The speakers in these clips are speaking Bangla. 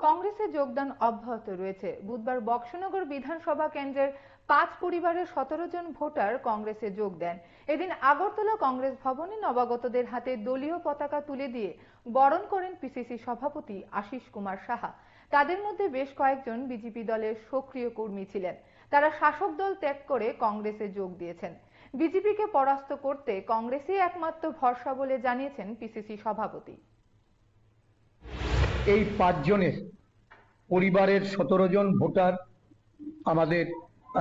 কংগ্রেসে যোগদান অব্যাহত রয়েছে। বুধবার বক্সনগর বিধানসভা কেন্দ্রের 5 পরিবারের 17 জন ভোটার কংগ্রেসে যোগ দেন। এদিন আগরতলা কংগ্রেস ভবনে নবাগতদের হাতে দলীয় পতাকা তুলে দিয়ে বরণ করেন পিসিসি সভাপতি আশিস কুমার সাহা। তাদের মধ্যে বেশ কয়েকজন বিজেপি দলের সক্রিয় কর্মী ছিলেন। তারা শাসক দল ত্যাগ করে কংগ্রেসে যোগ দিয়েছেন। বিজেপিকে পরাস্ত করতে কংগ্রেসই একমাত্র ভরসা বলে জানিয়েছেন পিসিসি সভাপতি। এই 5 জনের পরিবারের 17 জন ভোটার আমাদের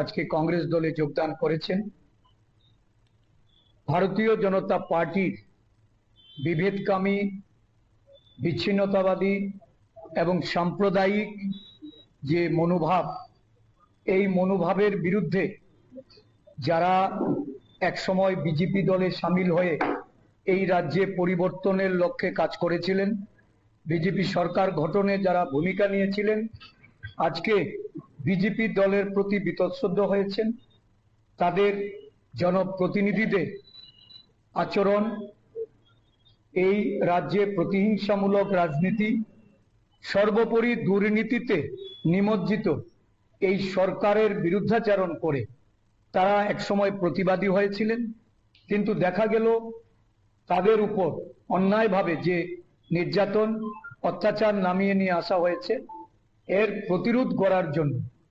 আজকে কংগ্রেস দলে যোগদান করেছেন। ভারতীয় জনতা পার্টির বিভেদকামী, বিচ্ছিন্নতাবাদী এবং সাম্প্রদায়িক যে মনোভাব, এই মনোভাবের বিরুদ্ধে যারা একসময় বিজেপি দলে সামিল হয়ে এই রাজ্যে পরিবর্তনের লক্ষ্যে কাজ করেছিলেন, বিজেপি সরকার গঠনে যারা ভূমিকা নিয়েছিলেন, আজকে বিজেপি দলের প্রতি বীতশ্রদ্ধ হয়েছেন, তাদের জনপ্রতিনিধিদের আচরণ, এই রাজ্যে প্রতিহিংসামূলক রাজনীতি, সর্বোপরি দুর্নীতিতে নিমজ্জিত এই সরকারের বিরুদ্ধাচরণ করে তারা একসময় প্রতিবাদী হয়েছিলেন। কিন্তু দেখা গেল তাদের উপর অন্যায়ভাবে যে নির্যাতন, অত্যাচার নামিয়ে নিয়ে আসা হয়েছে, এর প্রতিরোধ করার জন্য